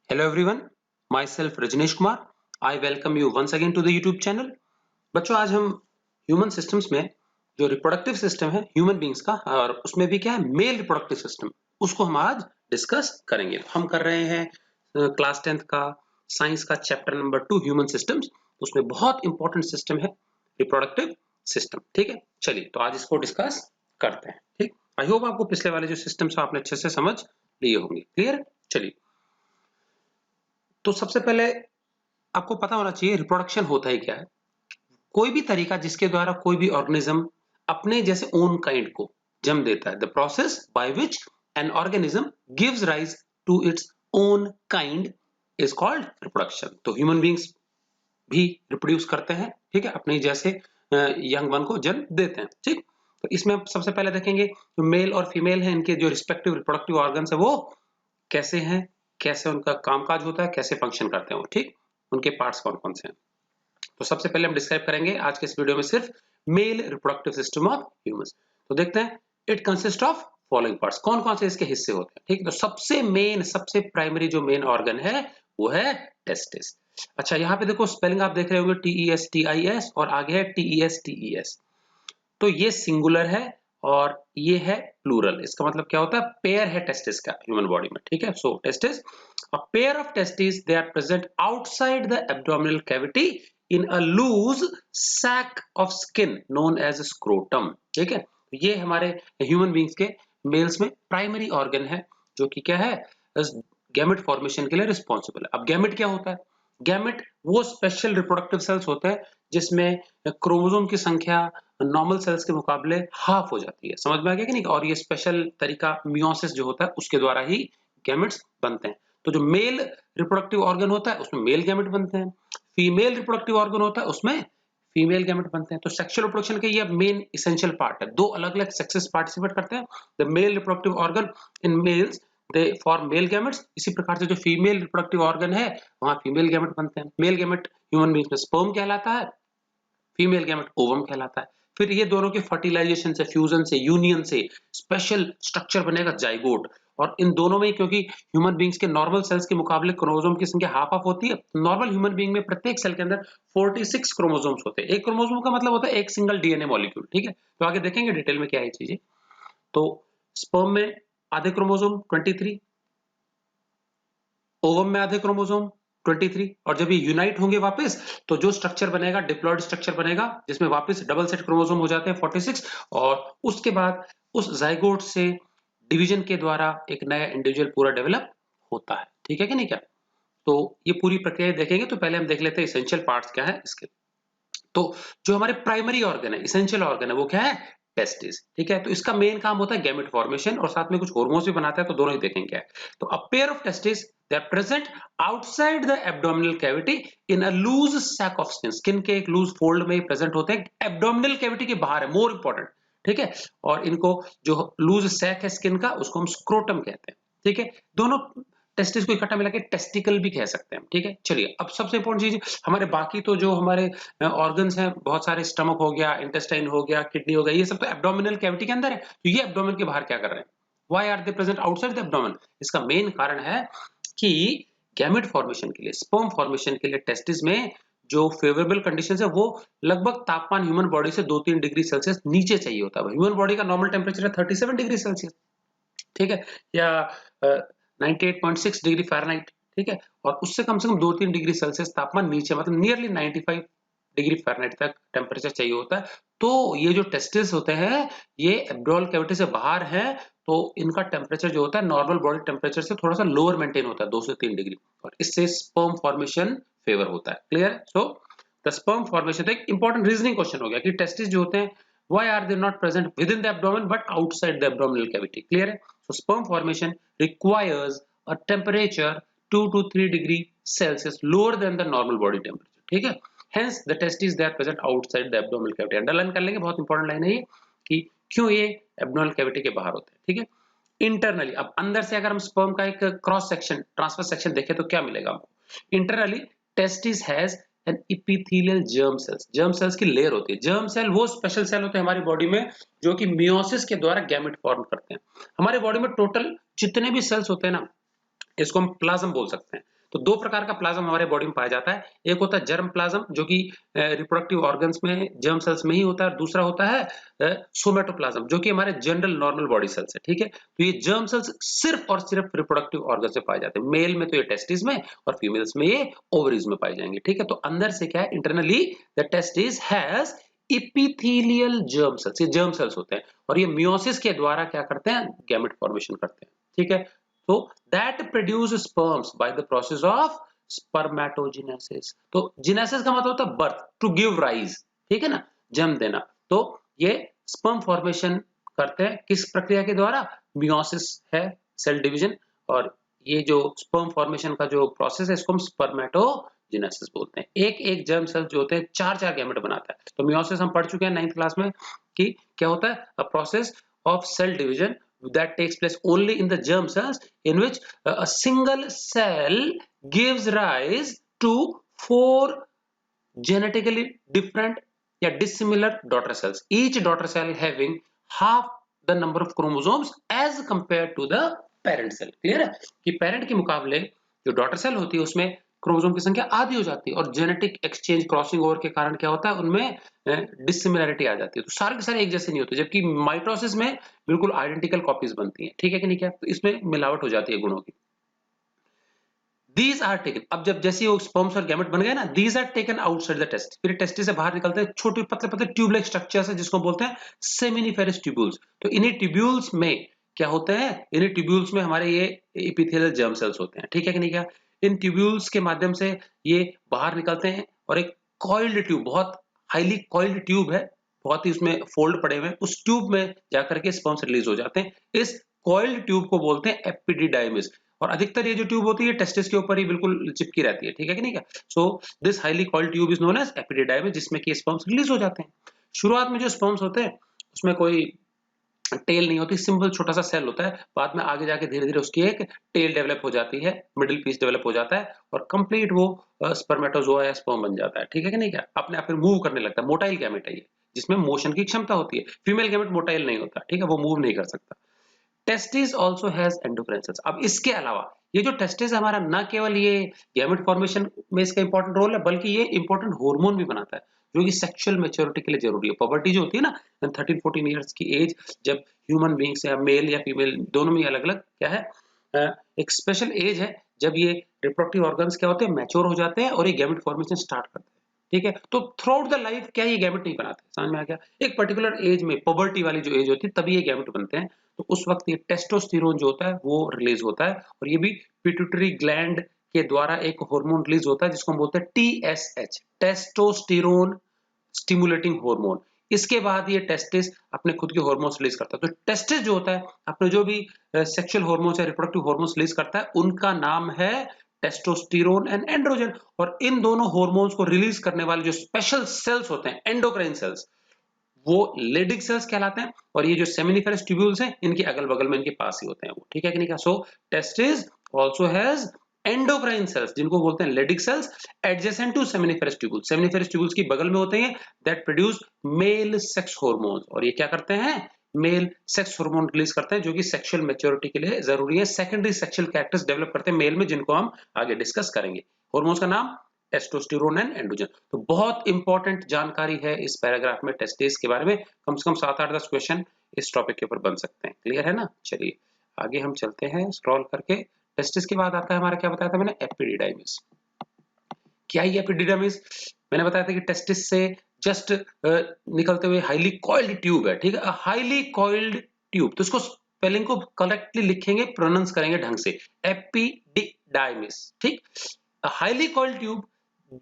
Hello everyone, myself Rajneesh Kumar. I welcome you once again to the YouTube channel. बच्चों आज हम human systems में जो reproductive system है ह्यूमन बींग्स का और उसमें भी क्या है मेल रिप्रोडक्टिव सिस्टम उसको हम आज डिस्कस करेंगे। हम कर रहे हैं क्लास 10th का साइंस का चैप्टर नंबर 2 ह्यूमन सिस्टम्स। उसमें बहुत इंपॉर्टेंट सिस्टम है रिप्रोडक्टिव सिस्टम। ठीक है, चलिए तो आज इसको डिस्कस करते हैं। ठीक, आई होप आपको पिछले वाले जो सिस्टम्स आपने अच्छे से समझ लिए होंगे। क्लियर? चलिए तो सबसे पहले आपको पता होना चाहिए रिप्रोडक्शन होता है क्या है। कोई भी तरीका जिसके द्वारा कोई भी ऑर्गेनिज्म अपने जैसे ओन काइंड को जन्म देता है, the process by which an organism gives rise to its own kind is called reproduction. तो ह्यूमन बींग्स भी रिप्रोड्यूस करते हैं, ठीक है, अपने जैसे यंग वन को जन्म देते हैं। ठीक, तो इसमें सबसे पहले देखेंगे जो मेल और फीमेल है इनके जो रिस्पेक्टिव रिप्रोडक्टिव ऑर्गन्स है वो कैसे हैं, कैसे उनका कामकाज होता है, कैसे फंक्शन करते हैं वो। ठीक, उनके पार्ट्स कौन कौन से हैं। तो सबसे पहले हम डिस्क्राइब करेंगे आज के इस वीडियो में सिर्फ male reproductive system of humans. तो देखते हैं it consist of following parts, कौन कौन से इसके हिस्से होते हैं। ठीक, तो सबसे मेन सबसे प्राइमरी जो मेन ऑर्गन है वो है टेस्टिस। अच्छा यहाँ पे देखो स्पेलिंग आप देख रहे होंगे TESTIS और आगे है TESTES। तो ये सिंगुलर है और ये है प्लूरल। इसका मतलब क्या होता है, पेयर है टेस्टिस का ह्यूमन बॉडी में। ठीक है, so testis, a pair of testis they are present outside the abdominal cavity in a loose sac of skin known as scrotum. ठीक है, ये हमारे ह्यूमन बींग्स के मेल्स में प्राइमरी ऑर्गन है जो कि क्या है, गैमेट फॉर्मेशन के लिए रिस्पॉन्सिबल है। अब गैमेट क्या होता है, गैमेट वो स्पेशल रिप्रोडक्टिव सेल्स होते हैं जिसमें क्रोमोसोम की संख्या नॉर्मल सेल्स के मुकाबले हाफ हो जाती है। समझ में आ गया कि नहीं? और ये स्पेशल तरीका मियोसिस जो होता है उसके द्वारा ही गैमेट्स बनते हैं। तो जो मेल रिप्रोडक्टिव ऑर्गन होता है उसमें मेल गैमेट बनते हैं, फीमेल रिप्रोडक्टिव ऑर्गन होता है उसमें फीमेल गैमेट बनते हैं। तो सेक्सुअल रिप्रोडक्शन के ये मेन इसेंशियल पार्ट है। दो अलग अलग सेक्सेस पार्टिसिपेट करते हैं। The male reproductive organ in males they form male gametes. इसी प्रकार से जो फीमेल रिप्रोडक्टिव ऑर्गन है वहां फीमेल गैमेट बनते हैं। मेल गैमेट ह्यूमन बींग्स में स्पर्म कहलाता है, फीमेल गैमेट ओवम कहलाता है। फिर ये दोनों के फर्टिलाइजेशन से, फ्यूजन से, यूनियन से स्पेशल स्ट्रक्चर बनेगा जाइगोट। और इन दोनों में क्योंकि ह्यूमन बींग्स के नॉर्मल सेल्स के मुकाबले क्रोमोसोम की संख्या हाफ हाफ होती है, नॉर्मल ह्यूमन बींग में प्रत्येक सेल के अंदर 46 क्रोमोसोम्स होते हैं। एक क्रोमोसोम का मतलब होता है एक सिंगल डीएनए मॉलिक्यूल। ठीक है, तो आगे देखेंगे डिटेल में क्या है चीजें। तो स्पर्म में आधे क्रोमोसोम 23, ओवम में आधे क्रोमोसोम 23, और जब ये यूनाइट होंगे वापस तो जो स्ट्रक्चर बनेगा डिप्लॉयड स्ट्रक्चर बनेगा जिसमें वापस डबल सेट क्रोमोसोम हो जाते हैं 46, और उसके बाद उस जाइगोट से डिवीजन के द्वारा एक नया इंडिविजुअल पूरा डेवलप होता है। ठीक है कि नहीं क्या? तो ये पूरी प्रक्रिया देखेंगे तो पहले हम देख लेते हैं इसेंशियल पार्ट्स क्या है इसके। तो जो हमारे प्राइमरी ऑर्गन है, इसेंशियल ऑर्गन है, वो क्या है, टेस्टिस। ठीक है, तो इसका मेन काम होता है गैमेट फॉर्मेशन और साथ में कुछ हार्मोन्स भी बनाता है, तो दोनों ही देखेंगे क्या है। तो a pair of testis they are present outside the abdominal cavity in a loose sac of skin. Skin के एक लूज फोल्ड में प्रेजेंट होते हैं, एब्डोमिनल कैविटी के बाहर है, मोर इंपॉर्टेंट। ठीक है, और इनको जो लूज सैक है स्किन का उसको हम स्क्रोटम कहते हैं। ठीक है, दोनों टेस्टिस को इकट्ठा मिला के टेस्टिकल भी कह सकते हैं। ठीक है, चलिए अब सबसे इंपॉर्टेंट चीज हमारे बाकी तो जो हमारे ऑर्गन्स हैं बहुत सारे, स्टमक हो गया, इंटेस्टाइन हो गया, किडनी हो गया, ये सब तो एब्डोमिनल कैविटी के अंदर है। तो ये एब्डोमेन के बाहर क्या कर रहे हैं, why are they present outside the abdomen? इसका मेन कारण है कि गैमेट फॉर्मेशन के लिए, स्पर्म फॉर्मेशन के लिए टेस्टिस में जो फेवरेबल कंडीशंस है वो लगभग तापमान ह्यूमन बॉडी से 2-3 डिग्री सेल्सियस नीचे चाहिए होता है। ह्यूमन बॉडी का नॉर्मल टेम्परेचर है 37 डिग्री सेल्सियस, ठीक है, या 98.6 डिग्री फ़ारेनहाइट। ठीक है, और उससे कम से कम 2-3 डिग्री सेल्सियस तापमान नीचे, मतलब नियरली 95 डिग्री फ़ारेनहाइट तक टेम्परेचर चाहिए होता है। तो ये जो टेस्टिस होते हैं ये एब्डोमिनल कैविटी से बाहर है, तो इनका टेम्परेचर जो होता है नॉर्मल बॉडी टेम्परेचर से थोड़ा सा लोअर मेंटेन होता है, 2 से 3 डिग्री, और इससे स्पर्म फॉर्मेशन फेवर होता है। Clear? So the sperm formation, तो एक इंपॉर्टेंट रीजनिंग क्वेश्चन हो गया कि टेस्टिस जो होते हैं why are they not present within the abdomen but outside the abdominal cavity? Clear है? So sperm formation requires a temperature 2 to 3 degree Celsius lower than the normal body temperature. ठीक है, hence the testes they are present outside the abdominal cavity. Underline कर लेंगे, बहुत important line है ये कि क्यों ये एब्डोमिनल कैविटी के बाहर होते हैं। ठीक है, इंटरनली, अब अंदर से अगर हम स्पर्म का एक क्रॉस सेक्शन, ट्रांसफर सेक्शन देखें तो क्या मिलेगा हमको। Internally testis has an epithelial germ cells की लेयर होती है। जर्म सेल वो स्पेशल सेल होते हैं हमारी बॉडी में जो कि मियोसिस के द्वारा गैमेट फॉर्म करते हैं। हमारी बॉडी में टोटल जितने भी सेल्स होते हैं ना, इसको हम प्लाज्म बोल सकते हैं। तो दो प्रकार का प्लाज्म हमारे बॉडी में पाया जाता है, एक होता है जर्म प्लाज्म जो कि रिप्रोडक्टिव ऑर्गन्स में जर्म सेल्स में ही होता है, और दूसरा होता है सोमेटोप्लाज्म जो कि हमारे जनरल नॉर्मल बॉडी सेल्स है, ठीक है। तो ये जर्म सेल्स सिर्फ और सिर्फ रिप्रोडक्टिव ऑर्गन से पाए जाते हैं, मेल में तो ये टेस्टिस में और फीमेल्स में ये ओवरीज में पाए जाएंगे, ठीक है। तो अंदर से क्या है, internally the testis has epithelial germ cells, ये जर्म सेल्स होते हैं और ये मियोसिस के द्वारा क्या करते हैं, गैमेट फॉर्मेशन करते हैं, ठीक है। तो that produce sperms by the process of spermatogenesis. तो जेनेसिस का मतलब होता है बर्थ, टू गिव राइज, ठीक है ना, जन्म देना। तो ये स्पर्म फॉर्मेशन करते हैं किस प्रक्रिया के द्वारा, मियोसिस है सेल डिवीजन, और ये जो स्पर्म फॉर्मेशन का जो प्रोसेस है इसको हम स्पर्मेटोजेनेसिस बोलते हैं। एक एक जर्म सेल जो होते हैं चार चार गैमेट बनाता है। तो मियोसिस हम पढ़ चुके हैं 9th क्लास में कि क्या होता है, a process of cell division that takes place only in the germ cells in which a single cell gives rise to 4 genetically different या dissimilar daughter cells, each daughter cell having half the number of chromosomes as compared to the parent cell। Clear है कि parent के मुकाबले जो daughter cell होती है उसमें chromosome की संख्या आधी हो जाती है, और जेनेटिक एक्सचेंज क्रॉसिंग ओवर के कारण क्या होता है, उनमें डिसिमिलरिटी आ जाती है। तो सारे के सारे एक जैसे नहीं होते, जबकि माइटोसिस में बिल्कुल आइडेंटिकल कॉपीज बनती हैं, ठीक है कि नहीं, क्या तो इसमें मिलावट हो जाती है गुणों की। These are taken, अब जब जैसे वो स्पर्म्स और गैमेट बन गए ना, these are taken outside the test, फिर टेस्टिस से बाहर निकलते हैं छोटे पतले पतले ट्यूब लाइक स्ट्रक्चर्स है जिसको बोलते हैं सेमिनिफेरस ट्यूब्यूल्स। तो इन्हीं ट्यूब्यूल्स में क्या होते हैं, इन्हीं ट्यूब्यूल्स में हमारे ये एपिथेलियल जर्म सेल्स होते हैं, ठीक है कि नहीं, क्या इन ट्यूब्यूल्स के माध्यम से ये बाहर निकलते हैं और एक कॉइल्ड ट्यूब, बहुत हाईली कॉइल्ड ट्यूब है, बहुत ही उसमें फोल्ड पड़े हुए हैं, उस ट्यूब में जाकर के स्पर्म्स रिलीज हो जाते हैं। इस कॉइल्ड ट्यूब को बोलते हैं एपिडिडाइमिस, और अधिकतर ये जो ट्यूब होती है टెస్టిస్ के ऊपर ही बिल्कुल चिपकी रहती है, ठीक है कि नहीं क्या। So this highly coiled tube is known as epididymis, जिसमें कि स्पर्म्स रिलीज हो जाते हैं। शुरुआत में जो स्पर्म्स होते हैं उसमें कोई टेल नहीं होती, सिंपल छोटा सा सेल होता है, बाद में आगे जाके धीरे धीरे उसकी एक टेल डेवलप हो जाती है, मिडिल पीस डेवलप हो जाता है और कंप्लीट वो स्पर्मेटोजोआ या स्पर्म बन जाता है, ठीक है कि नहीं क्या, अपने आप फिर मूव करने लगता है। मोटाइल गैमेट है ये, जिसमें मोशन की क्षमता होती है। फीमेल गैमेट मोटाइल नहीं होता, ठीक है, वो मूव नहीं कर सकता। Testis also has endocrine sales. अब इसके अलावा ये जो टेस्टिस है हमारा, न केवल ये गैमेट फॉर्मेशन में इसका इंपॉर्टेंट रोल है, बल्कि ये इंपॉर्टेंट हार्मोन भी बनाता है जो कि सेक्सुअल मैच्योरिटी के लिए जरूरी है। पबर्टी जो होती है ना, 13-14 ईयर्स की एज, जब ह्यूमन बींग्स या मेल या फीमेल दोनों में अलग अलग क्या है, एक स्पेशल एज है जब ये रिप्रोडक्टिव ऑर्गन्स क्या होते हैं, मैच्योर हो जाते हैं और ये गैमेट फॉर्मेशन स्टार्ट करते हैं, ठीक है। तो थ्रू आउट द लाइफ क्या ये गैमेट नहीं बनाते, समझ में आ गया। एक पर्टिकुलर एज में, पबर्टी वाली जो एज होती है, तभी ये गैमेट बनते हैं। तो उस वक्त ये टेस्टोस्टेरोन जो होता है वो रिलीज होता है, और ये भी पिट्यूटरी ग्लैंड के द्वारा एक हार्मोन रिलीज होता है जिसको हम बोलते हैं टीएसएच, टेस्टोस्टेरोन स्टिमुलेटिंग हार्मोन। इसके बाद ये टेस्टिस अपने खुद के हार्मोन्स रिलीज करता है। तो टेस्टिस जो होता है अपने जो भी सेक्सुअल हार्मोन्स या रिप्रोडक्टिव हार्मोन्स रिलीज करता है, उनका नाम है टेस्टोस्टेरोन एंड एंड्रोजन। और इन दोनों हार्मोन्स को रिलीज करने वाले जो स्पेशल सेल्स होते हैं, एंडोक्राइन सेल्स, वो लेडिक सेल्स कहलाते हैं, और ये जो सेमिनिफेरस ट्यूब्यूल्स हैं इनके अगल बगल में, इनके पास ही होते हैं वो, ठीक है कि नहीं। So testis also has endocrine cells जिनको बोलते हैं Leydig cells, adjacent to seminiferous tubules, seminiferous tubules की बगल में होते हैं, that produce male sex hormones. और ये क्या करते हैं, मेल सेक्स हार्मोन रिलीज करते हैं जो कि सेक्सुअल मैच्योरिटी के लिए जरूरी है। सेकेंडरी सेक्सुअल कैरेक्टर्स डेवलप करते हैं मेल में, जिनको हम आगे डिस्कस करेंगे। हार्मोन्स का नाम टेस्टोस्टेरोन एंड एंड्रोजन। तो बहुत इंपॉर्टेंट जानकारी है इस पैराग्राफ में टेस्टिस के बारे में, कम से कम 7-8-10 क्वेश्चन इस टॉपिक के ऊपर बन सकते हैं। क्लियर है ना। चलिए आगे हम चलते हैं स्क्रॉल करके। टेस्टिस के बाद आता है हमारा, क्या बताया था मैंने, एपिडिडाइमिस। क्या ही एपिडिडाइमिस, मैंने बताया था कि टेस्टिस से जस्ट निकलते हुए हाईली कॉइल्ड ट्यूब है, ठीक है, हाईली कॉइल्ड ट्यूब। तो इसको स्पेलिंग को करेक्टली लिखेंगे, प्रोनाउंस करेंगे ढंग से, एपिडिडाइमिस, ठीक। हाईली कॉइल्ड ट्यूब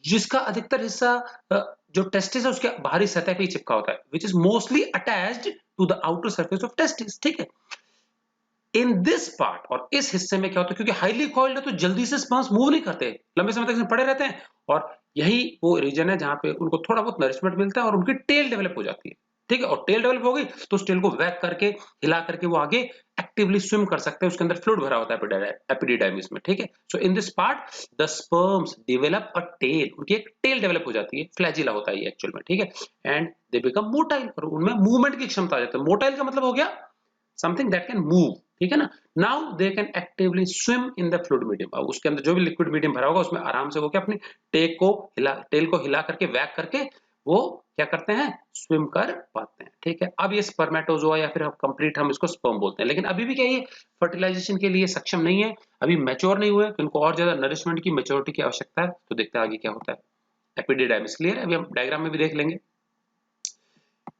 जिसका अधिकतर हिस्सा जो टेस्टिस है उसके बाहरी सतह पे ही चिपका होता है, which is mostly attached to the outer surface of testis, ठीक है। इन दिस पार्ट, और इस हिस्से में क्या होता है, क्योंकि हाईली कॉइल्ड है तो जल्दी से स्पर्म्स मूव नहीं करते, लंबे समय तक इसमें पड़े रहते हैं, और यही वो रीजन है जहां पे उनको थोड़ा बहुत नरिशमेंट मिलता है और उनकी टेल डेवलप हो जाती है, ठीक है। और टेल डेवलप हो गई तो उस टेल को वैग करके, हिला करके वो आगे एक्टिवली स्विम कर सकते हैं, उसके अंदर फ्लूइड भरा होता है एपिडिडाइमिस में, ठीक है। So in this part the sperms develop a tail, उनकी एक टेल डेवलप हो जाती है, फ्लैजिला होता है ये एक्चुअल में, ठीक है। एंड दे बिकम मोटाइल, और उनमें मूवमेंट की क्षमता आ जाती है। मोटाइल का मतलब हो गया समथिंग दैट कैन मूव, ठीक है ना। Now they can actively swim in the fluid medium. अब उसके अंदर जो भी लिक्विड मीडियम भरा होगा उसमें आराम से वो क्या अपनी टेल को हिला करके वैग करके वो क्या करते हैं, स्विम कर पाते हैं। ठीक है, अब ये स्पर्मेटोजोआ या फिर हम इसको स्पर्म बोलते हैं, लेकिन अभी भी क्या ये फर्टिलाइजेशन के लिए सक्षम नहीं है, अभी मैच्योर नहीं हुए, तो इनको और ज्यादा नरिशमेंट की, मैच्योरिटी की आवश्यकता है। तो देखते हैं आगे क्या होता है। एपिडिडाइमिस क्लियर है, अभी हम डायग्राम में भी देख लेंगे।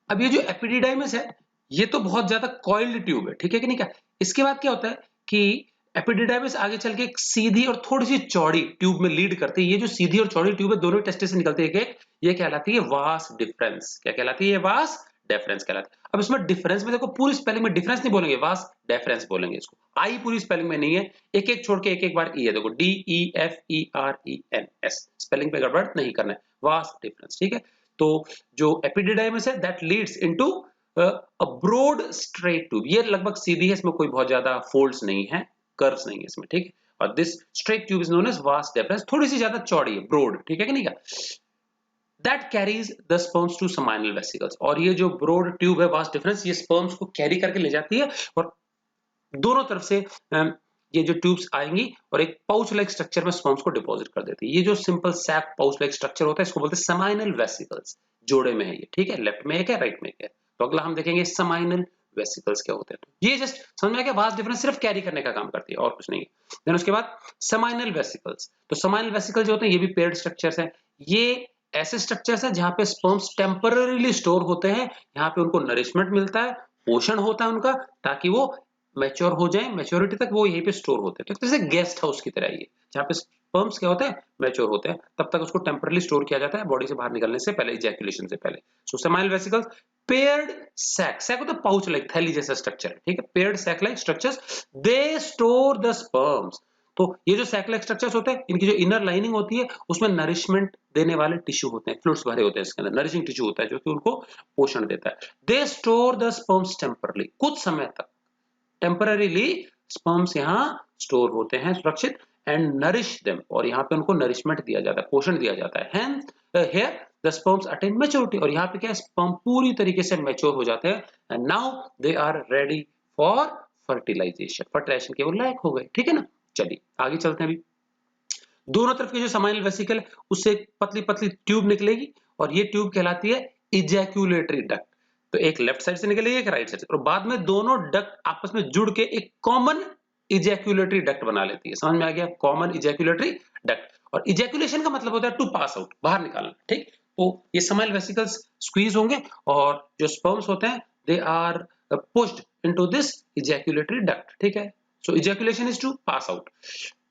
अब ये जो एपिडिडाइमिस है ये तो बहुत ज्यादा कॉइल्ड ट्यूब है, ठीक है कि नहीं। क्या इसके बाद क्या होता है कि एपिडिडाइमिस आगे चल के एक सीधी और थोड़ी सी चौड़ी ट्यूब में लीड करती है। ये जो सीधी और चौड़ी ट्यूब है दोनों टेस्टिस से निकलती है एक, ये कहलाती है वास डिफरेंस। क्या कहलाती है, वास डिफरेंस कहलाती है। अब इसमें डिफरेंस में देखो, पूरी स्पेलिंग में डिफरेंस नहीं बोलेंगे, वास डिफरेंस बोलेंगे इसको। आई पूरी स्पेलिंग में नहीं है, एक एक छोड़ के एक एक बार ई है। देखो DEFERENS, स्पेलिंग पे गड़बड़ नहीं करना है, वास डिफरेंस। ठीक है, तो जो एपिडिडाइमिस है that leads into a broad straight tube. ये लगभग सीधी है, इसमें कोई बहुत ज्यादा फोल्ड्स नहीं है, कर्व्स नहीं है इसमें। ठीक है, और this straight tube is known as vas deferens, थोड़ी सी ज्यादा चौड़ी है, ब्रॉड। ठीक है कि नहीं। क्या that carries the sperms to seminal vesicles. और ये जो ब्रॉड ट्यूब है वास डिफरेंस, ये स्पर्म्स को कैरी करके ले जाती है और दोनों तरफ से ये जो ट्यूब्स आएंगी और एक पाउच लाइक स्ट्रक्चर में स्पर्म्स को डिपॉजिट कर देती है। ये जो simple sac pouch like structure होता है इसको बोलते हैं समाइनल वेसिकल्स। जोड़े में है ये, ठीक है, लेफ्ट में एक है, राइट में एक है। तो अगला हम देखेंगे समाइनल वेसिकल्स क्या होते हैं। तो ये जस्ट समझ में आ गया, वास डिफरेंस सिर्फ कैरी करने का काम करती है और कुछ नहीं है। देन उसके बाद समाइनल वेसिकल्स। तो समाइनल वेसिकल जो होते हैं ये भी पेयर्ड स्ट्रक्चर्स हैं। ये ऐसे स्ट्रक्चर्स हैं जहां पे स्पर्म्स टेम्पररीली स्टोर होते हैं, यहाँ पे उनको नरिशमेंट मिलता है, पोषण होता है उनका, ताकि वो मैच्योर हो जाए, मैच्योरिटी तक वो यहीं पे स्टोर होते हैं। तो जैसे गेस्ट हाउस की तरह ये, जहाँ पे स्पर्म्स क्या होते हैं, मैच्योर होते हैं, तब तक उसको टेम्परली स्टोर किया जाता है बॉडी से बाहर निकलने से पहले, इजैकुलेशन से पहले। So seminal vesicles, paired sac, sac होता है पाउच लाइक, थैली जैसा स्ट्रक्चर है। ठीक है, paired sac like structures, they store the sperms. तो ये जो सैक लाइक स्ट्रक्चर्स होते हैं, इनकी जो इनर लाइनिंग होती है उसमें नरिशमेंट देने वाले टिश्यू होते हैं, फ्लूइड्स भरे होते हैं इसके अंदर, नरिशिंग टिश्यू होता है जो कि उनको पोषण देता है। दे स्टोर द स्पर्म्स टेम्परली, कुछ समय तक टेम्पररीली स्पर्म्स यहाँ स्टोर होते हैं सुरक्षित, एंड नरिश देम, और यहाँ पे उनको नरिशमेंट दिया जाता है, पोषण दिया जाता है। Hence here the sperms attain maturity, और यहाँ पे क्या है, स्पर्म पूरी तरीके से मैच्योर हो जाते हैं, and now they are ready for fertilisation, fertilisation के वो लायक हो गए। ठीक है ना, चलिए आगे चलते हैं। अभी दोनों तरफ के जो समाइनल वेसिकल उससे पतली पतली ट्यूब निकलेगी, और ये ट्यूब कहलाती है इजैक्यूलेटरी डक्ट। तो एक लेफ्ट साइड से निकलेगी, एक राइट साइड से, और बाद में दोनों डक्ट आपस में जुड़ के एक कॉमन इजैक्यूलेटरी डक्ट बना लेती है। समझ में आ गया, कॉमन इजैक्यूलेटरी डक्ट। और इजैक्यूलेशन का मतलब होता है टू पास आउट, बाहर निकालना। ठीक, तो ये समाइनल वेसिकल्स स्क्वीज होंगे और जो स्पर्म्स होते हैं they are pushed into this ejaculatory duct. ठीक है, so ejaculation is to pass out.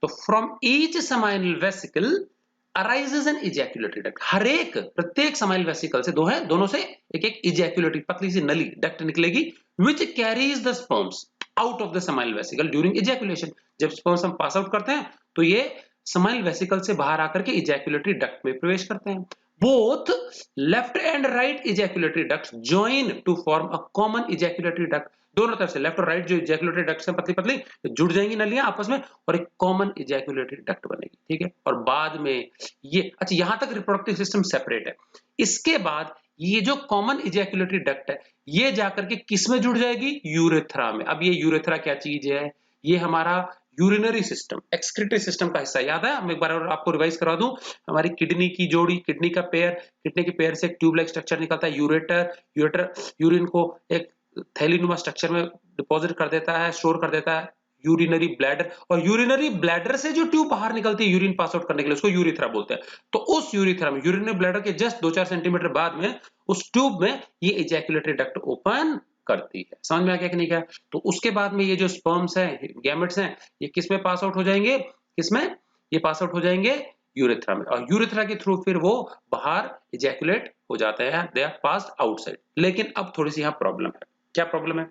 तो from each seminal vesicle arises an ejaculatory duct. हर एक प्रत्येक समाइनल वेसिकल से दो है, दोनों से एक एक इजैक्यूलेटरी पतली सी नली डक्ट निकलेगी, which carries the sperms out of the seminal vesicle during ejaculation. जब स्पर्म्स हम पास आउट करते हैं तो ये समाइनल वेसिकल से बाहर आकर के इजैक्यूलेटरी डक्ट में प्रवेश करते हैं। Both left and right ejaculatory ducts join to form a common ejaculatory duct. दोनों तरफ से लेफ्ट और राइट जो इजैक्यूलेटरी डक्ट्स हैं पतली पतली जुड़ जाएंगी नलियां आपस में, और एक कॉमन इजैक्यूलेटरी डक्ट बनेगी। ठीक है, और बाद में ये, अच्छा यहां तक रिप्रोडक्टिव सिस्टम सेपरेट है। इसके बाद ये जो कॉमन इजैक्यूलेटरी डक्ट है ये जाकर के किस में जुड़ जाएगी, यूरेथ्रा में। अब ये यूरेथ्रा क्या चीज है, ये हमारा यूरिनरी सिस्टम, एक्सक्रीटरी सिस्टम का हिस्सा। याद है, मैं एक बार और आपको रिवाइज करा दूं, हमारी किडनी की जोड़ी, किडनी का पेयर, किडनी के पेयर से एक ट्यूब लाइक स्ट्रक्चर निकलता है, यूरेटर। यूरेटर यूरिन को एक थैलीनुमा स्ट्रक्चर में डिपॉजिट कर देता है, स्टोर कर देता है, यूरिनरी ब्लैडर, और यूरिनरी ब्लैडर से जो ट्यूब बाहर निकलती है यूरिन पास आउट करने के लिए उसको यूरिथ्रा बोलते हैं। तो उस यूरिथ्रा में, यूरिनरी ब्लैडर के जस्ट 2-4 सेंटीमीटर बाद में उस ट्यूब में ये इजैक्यूलेटरी डक्ट ओपन करती है। समझ में आ गया कि नहीं? क्या तो उसके बाद में ये जो स्पर्म्स हैं, गैमेट्स हैं, ये किस में पास आउट हो जाएंगे, किसमें, ये पास आउट हो जाएंगे यूरेथ्रा में, और यूरेथ्रा के थ्रू फिर वो बाहर इजैक्यूलेट हो जाते हैं, दे आर पास्ड आउटसाइड। लेकिन अब थोड़ी सी यहाँ प्रॉब्लम है। क्या प्रॉब्लम है,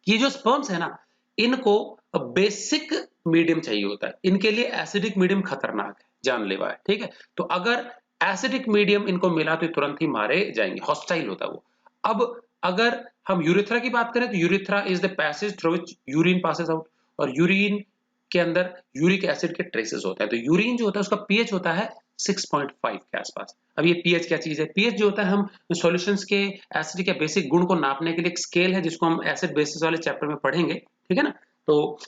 ये जो स्पर्म्स है ना, इनको बेसिक मीडियम चाहिए होता है, इनके लिए एसिडिक मीडियम खतरनाक है, जानलेवा है। ठीक है, तो अगर एसिडिक मीडियम इनको मिला तो तुरंत ही मारे जाएंगे, हॉस्टाइल होता है वो। अब अगर हम यूरेथ्रा की बात करें तो urethra is the passage through which urine passes out, और यूरिन के अंदर यूरिक एसिड के ट्रेसेस होते हैं। तो यूरिन जो होता है उसका पीएच होता है 6.5 के आसपास। अब ये पीएच क्या चीज है, पीएच जो होता है, हम सॉल्यूशंस के एसिड के बेसिक गुण को नापने के लिए एक स्केल है जिसको हम एसिड बेसिस वाले चैप्टर में पढ़ेंगे। ठीक है ना। तो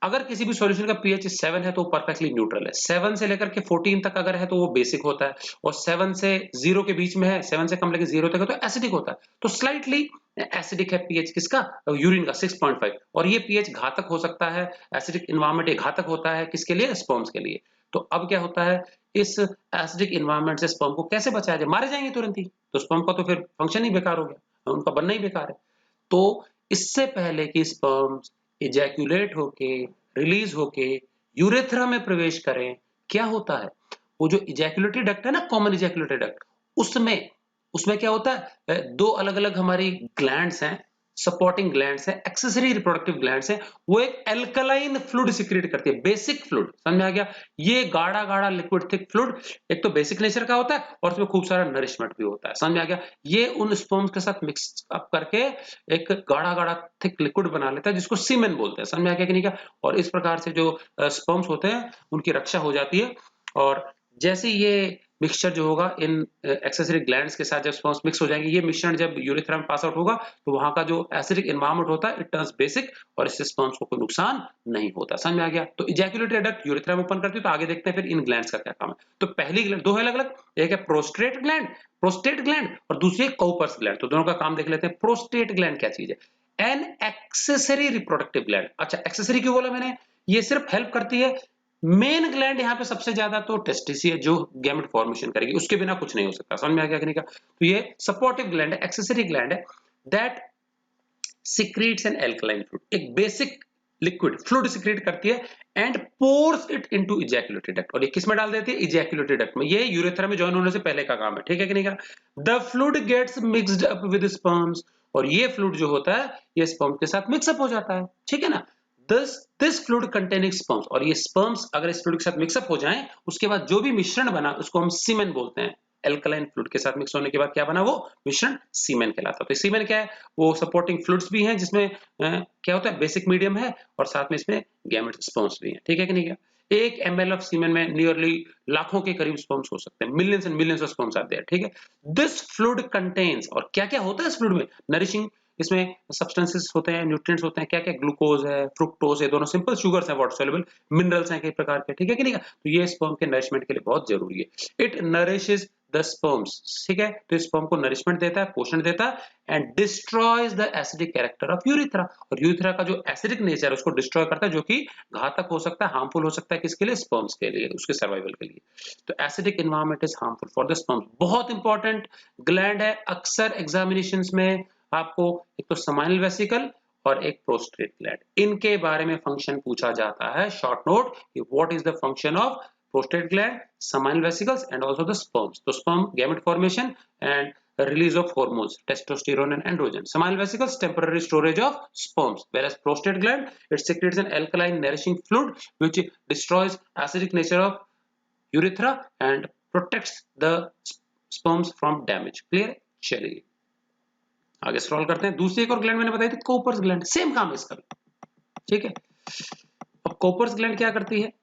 अगर किसी भी सॉल्यूशन का पीएच 7 है तो वो परफेक्टली न्यूट्रल है। 7 से लेकर के 14 तक अगर है तो वो बेसिक होता है, और 7 से 0 के बीच में है, 7 से कम लेके 0 तक है तो एसिडिक होता है। तो स्लाइटली एसिडिक है पीएच किसका, यूरिन का 6.5, और ये पीएच घातक हो सकता है, एसिडिक एनवायरनमेंट ये घातक होता है किसके लिए, स्पर्म्स के लिए। तो अब क्या होता है, इस एसिडिक एनवायरनमेंट से स्पर्म को कैसे बचाया जाए, मारे जाएंगे तुरंत ही, तो स्पर्म का तो फिर फंक्शन ही बेकार हो गया, उनका बनना ही बेकार है। तो इससे पहले कि स्पर्म्स इजैक्यूलेट होके, रिलीज होके यूरेथ्रा में प्रवेश करें, क्या होता है, वो जो इजैक्यूलेटरी डक्ट है ना, कॉमन इजैक्यूलेटरी डक्ट, उसमें उसमें क्या होता है, दो अलग-अलग हमारी ग्लैंड्स हैं, सपोर्टिंग ग्लैंड्स हैं, एक्सेसरी रिप्रोडक्टिव ग्लैंड्स हैं, वो एक एल्कलाइन फ्लूइड सिक्रीट करती है, बेसिक फ्लूइड, समझ में आ गया। ये गाढ़ा-गाढ़ा लिक्विड थिक फ्लूइड एक तो बेसिक नेचर का होता है और उसमें खूब सारा नरिशमेंट भी होता है, समझ में आ गया। ये उन स्पर्म्स के साथ मिक्स अप करके एक गाढ़ा-गाढ़ा थिक लिक्विड बना लेता है जिसको सीमेन बोलते हैं, समझ में आ गया कि नहीं क्या। और इस प्रकार से जो स्पर्म्स होते हैं उनकी रक्षा हो जाती है, और जैसे ये मिक्सचर जो होगा इन एक्सेसरी ग्लैंड्स के साथ जब स्पर्म्स मिक्स हो जाएंगे, ये मिश्रण जब यूरेथ्रा में पास आउट होगा तो वहां का जो एसिडिक एनवायरनमेंट होता है इट टर्न्स बेसिक, और इससे स्पर्म्स को कोई नुकसान नहीं होता, समझ में आ गया। तो इजैक्यूलेटरी डक्ट यूरेथ्रा में ओपन करती है, तो आगे देखते हैं फिर इन ग्लैंड्स का क्या काम है। तो पहली ग्लैंड दो है अलग-अलग, एक है प्रोस्टेट ग्लैंड और दूसरी है काउपर्स ग्लैंड। तो दोनों का काम देख लेते हैं। प्रोस्टेट ग्लैंड क्या चीज है, एन एक्सेसरी रिप्रोडक्टिव ग्लैंड। अच्छा, एक्सेसरी क्यों बोला मैंने, ये सिर्फ हेल्प करती है, मेन ग्लैंड यहाँ पे सबसे ज्यादा तो टेस्टिस ही है जो गैमेट फॉर्मेशन करेगी, उसके बिना कुछ नहीं हो सकता, समझ में आ गया कि नहीं का। तो ये सपोर्टिव ग्लैंड है, एक्सेसरी ग्लैंड है, that secretes an alkaline fluid, एक बेसिक लिक्विड फ्लूइड सिक्रीट करती है and pours it into ejaculatory duct, और ये किस में डाल देती है, इजैक्यूलेटरी डक्ट में। ये यूरेथ्रा में जॉइन होने से पहले का काम है, ठीक है कि नहीं का। The fluid gets mixed up with sperms, और ये फ्लूइड जो होता है ये स्पर्म के साथ मिक्सअप हो जाता है, ठीक है ना। दिस फ्लूइड कंटेनिंग स्पर्म्स, और ये स्पर्म्स अगर इस फ्लूइड के साथ मिक्सअप हो जाएं, उसके बाद जो भी मिश्रण बना उसको हम सीमेन बोलते हैं। एल्कलाइन फ्लूइड के साथ मिक्स होने के बाद क्या बना, वो मिश्रण सीमेन कहलाता है। तो सीमेन क्या है, वो सपोर्टिंग फ्लूइड्स भी हैं जिसमें क्या होता है, बेसिक मीडियम है, और साथ में इसमें गैमेट स्पर्म्स भी हैं, ठीक है कि नहीं क्या। 1 ml ऑफ सीमेन में नियरली लाखों के करीब स्पर्म्स हो सकते हैं, millions and millions of sperms आते हैं, ठीक है। दिस फ्लूइड कंटेन्स, और क्या क्या होता है इस फ्लूइड में, नरिशिंग, इसमें सब्सटेंसेस होते हैं, न्यूट्रिएंट्स होते हैं, क्या क्या, ग्लूकोज है, फ्रुक्टोज है, दोनों सिंपल शुगर्स हैं वाटर सॉल्युबल, मिनरल्स हैं कई प्रकार के, ठीक है कि नहीं। तो ये स्पर्म के नरिशमेंट के लिए बहुत जरूरी है। इट नरिशेस द स्पर्म्स, ठीक है, तो स्पर्म को नरिशमेंट देता है, पोषण देता है, and destroys the acidic character of urethra, और यूरेथ्रा का जो एसिडिक नेचर है उसको डिस्ट्रॉय करता है, जो कि घातक हो सकता है, हार्मफुल हो सकता है किसके लिए, स्पर्म्स के लिए, उसके सर्वाइवल के लिए। तो acidic environment is harmful for the sperms. बहुत इंपॉर्टेंट ग्लैंड है, अक्सर एग्जामिनेशंस में आपको एक तो समाइनल वेसिकल और एक प्रोस्टेट ग्लैंड, इनके बारे में फंक्शन पूछा जाता है। Short note, what is the function of prostate gland, seminal vesicles, and also the sperms. So sperm gamete formation and release of hormones, testosterone and androgen. Seminal vesicles, temporary storage of sperms, whereas prostate gland, it secretes an alkaline nourishing fluid which destroys acidic nature of urethra and protects the sperms from damage. Clear? चलिए आगे scroll करते हैं। दूसरी एक और gland मैंने बताई थी, कोपर्स ग्लैंड, सेम काम है इसका, ठीक है। अब कोपर्स ग्लैंड क्या करती है,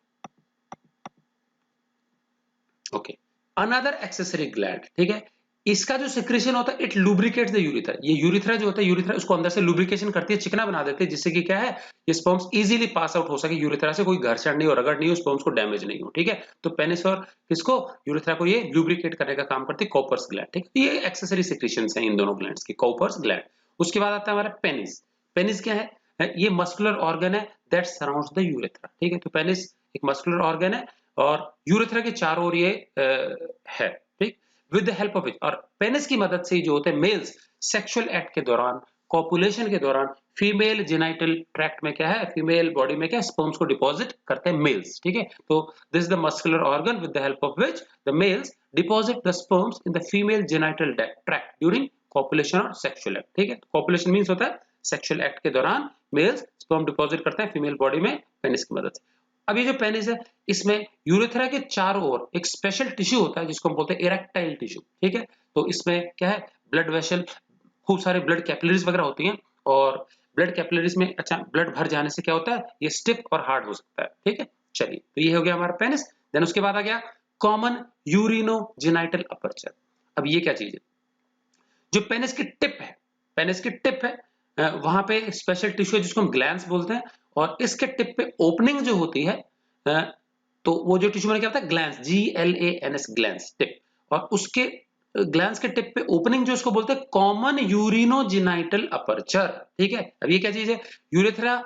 ओके, अनदर एक्सेसरी ग्लैंड, ठीक है, इसका जो सिक्रेशन होता है इट लुब्रिकेट्स द यूरिथ्रा, ये यूरिथ्रा जो होता है, यूरिथ्रा उसको अंदर से लुब्रिकेशन करती है, चिकना बना देती है, जिससे कि क्या है, ये स्पर्म्स इजीली पास आउट हो सके यूरिथ्रा से, कोई घर्षण नहीं हो, रगड़ नहीं हो, स्पर्म्स को डैमेज नहीं हो, ठीक है। तो पेनिस और किसको, यूरिथ्रा को ये लुब्रिकेट करने का काम करती है कोपर्स ग्लैंड, ठीक है। ये एक्सेसरी सिक्रेशंस हैं इन दोनों ग्लैंड्स की, कोपर्स ग्लैंड। उसके बाद आता है हमारा पेनिस। पेनिस क्या है, ये मस्कुलर ऑर्गन है दैट सराउंड्स द यूरिथ्रा, ठीक है। तो पेनिस एक मस्कुलर ऑर्गन है और यूरिथ्रा के चारों ओर ये है, ठीक, with the help of it, और पेनिस की मदद से जो होते हैं मेल्स सेक्सुअल एक्ट के दौरान, कॉपुलेशन के दौरान, फीमेल जेनाइटल ट्रैक्ट में क्या है, फीमेल बॉडी में क्या है, स्पर्म्स को डिपॉजिट करते हैं मेल्स, ठीक है। तो this is the muscular organ with the help of which the mails deposit the sperms in the female genital tract during copulation और सेक्सुअल एक्ट, ठीक है। कॉपुलेशन मींस होता है सेक्सुअल एक्ट के दौरान मेल्स स्पर्म डिपॉजिट करते हैं female body में पेनिस की मदद से। अब ये जो पेनिस है इसमें यूरेथ्रा के चारों ओर एक स्पेशल टिश्यू होता है जिसको हम बोलते हैं इरेक्टाइल टिश्यू, ठीक है। तो इसमें क्या है, ब्लड वेसल, खूब सारे ब्लड कैपिलरीज वगैरह होती हैं, और ब्लड कैपिलरीज में अच्छा ब्लड भर जाने से क्या होता है, ये स्टिफ और हार्ड हो सकता है, ठीक है। चलिए, तो ये हो गया हमारा पेनिस। देन उसके बाद आ गया कॉमन यूरिनोजेनाइटल अपर्चर। अब ये क्या चीज है, जो पेनिस की टिप है, पेनिस की टिप है, वहां पे स्पेशल टिश्यू है जिसको हम ग्लैंड्स बोलते हैं, और इसके टिप पे ओपनिंग जो होती है, तो वो जो टिश्यू मैंने क्या बताया, ग्लैंड्स, GLANS, ग्लैंड्स टिप, और उसके ग्लैंड्स के टिप पे ओपनिंग जो उसको बोलते हैं कॉमन यूरिनोजेनाइटल अपर्चर। ठीक है, अब ये क्या चीज है, यूरेथ्रा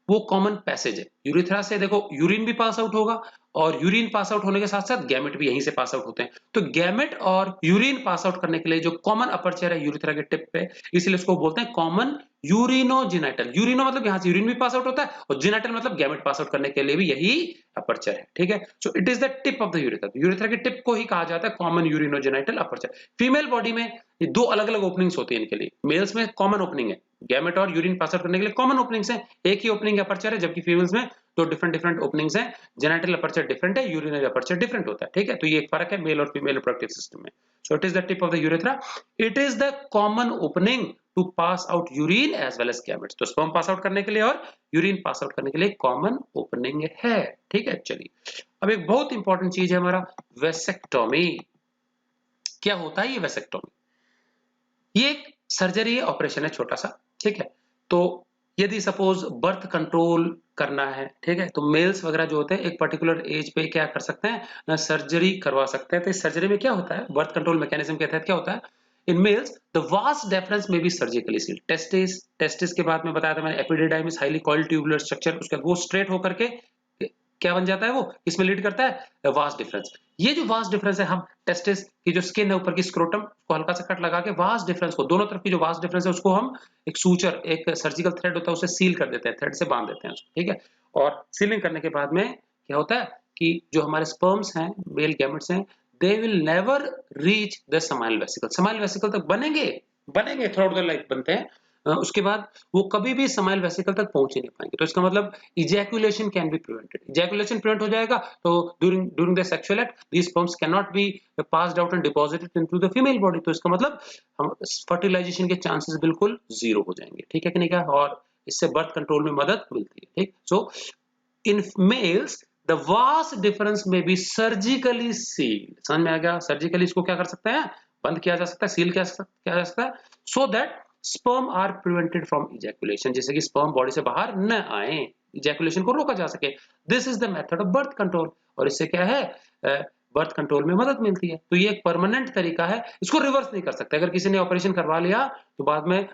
वो कॉमन पैसेज है। यूरेथ्रा से देखो यूरिन भी पास आउट होगा, और यूरिन पास आउट होने के साथ साथ गैमेट भी यहीं से पास आउट होते हैं। तो गैमेट और यूरिन पास आउट करने के लिए जो कॉमन अपर्चर है यूरेथ्रा के टिप पे, इसलिए उसको बोलते हैं कॉमन यूरिनोजेनाइटल। यूरिनो मतलब यहां से यूरिन भी पास आउट होता है, और जेनाइटल मतलब गैमेट पास आउट करने के लिए भी यही अपर्चर है। ठीक है, सो it is the tip of the urethra. Urethra के टिप को ही कहा जाता है common urinogenital aperture. Female body में ये दो अलग अलग ओपनिंग्स होती है इनके लिए। मेल्स में कॉमन ओपनिंग है, गैमेट और यूरिन पास आउट करने के लिए कॉमन ओपनिंग्स है, एक ही ओपनिंग अपर्चर है, जबकि फीमेल्स में दो डिफरेंट डिफरेंट ओपनिंग्स हैं। जेनाइटल अपर्चर डिफरेंट है, यूरिनरी अपर्चर डिफरेंट होता है। ठीक है, तो ये एक फर्क है मेल और फीमेल रिप्रोडक्टिव सिस्टम में। So it is the tip of the urethra, it is the common opening to pass out urine as well as gametes. तो स्पर्म पास आउट करने के लिए और यूरिन पास आउट करने के लिए कॉमन ओपनिंग है। ठीक है, चलिए अब एक बहुत इंपॉर्टेंट चीज है हमारा वेसेक्टोमी। क्या होता है ये वेसेक्टोमी? ये एक सर्जरी है, ऑपरेशन है छोटा सा। ठीक है, तो यदि सपोज बर्थ कंट्रोल करना है, ठीक है, तो मेल्स वगैरह जो होते हैं एक पर्टिकुलर एज पे क्या कर सकते हैं, सर्जरी करवा सकते हैं। तो इस सर्जरी में क्या होता है, बर्थ कंट्रोल मैकेनिज्म के तहत क्या होता है, इन मेल्स द वास्ट डिफरेंस में बी सर्जिकली सील्ड। टेस्टिस के बाद में बताया था मैंने, epididymis highly coiled tubular structure, उसका वो स्ट्रेट होकर के क्या बन जाता है, वो इसमें लीड करता है वास्ट डिफरेंस। ये जो वास्ट डिफरेंस है, हम टेस्टिस की जो स्किन है ऊपर की स्क्रोटम को हल्का सा कट लगा के वास्ट डिफरेंस को, दोनों तरफ की जो वास्ट डिफरेंस है उसको हम एक सूचर, एक सर्जिकल थ्रेड होता है उसे सील कर देते हैं, थ्रेड से बांध देते हैं उसको। ठीक है, और सीलिंग करने के बाद में क्या होता है कि जो हमारे स्पर्म्स हैं, मेल गैमेट्स हैं, they will never reach the समाइल वेसिकल। समाइल वेसिकल तक बनेंगे थ्रू आउट द लाइफ बनते हैं, उसके बाद वो कभी भी समाइल वेसिकल तक पहुंच ही नहीं पाएंगे। तो इसका मतलब ejaculation can be prevented, ejaculation prevent हो जाएगा। तो during the sexual act these sperms can not be passed out and deposited into the female body. तो इसका मतलब हम फर्टिलाइजेशन के चांसेस बिल्कुल जीरो हो जाएंगे। ठीक है कि नहीं, और इससे बर्थ कंट्रोल में मदद मिलती है। ठीक, so in males the vas deferens में बी सर्जिकली सील्ड। समझ में आ गया, सर्जिकली इसको क्या कर सकते हैं, बंद किया जा सकता है, सील किया जा सकता है, so that sperm are prevented from ejaculation, जैसे कि स्पर्म बॉडी से बाहर न आए, इजैकुलेशन को रोका जा सके। This is the method of birth control, और इससे क्या है, बर्थ कंट्रोल में मदद मिलती है। तो ये एक परमानेंट तरीका है, इसको रिवर्स नहीं कर सकते। अगर किसी ने ऑपरेशन करवा लिया तो बाद में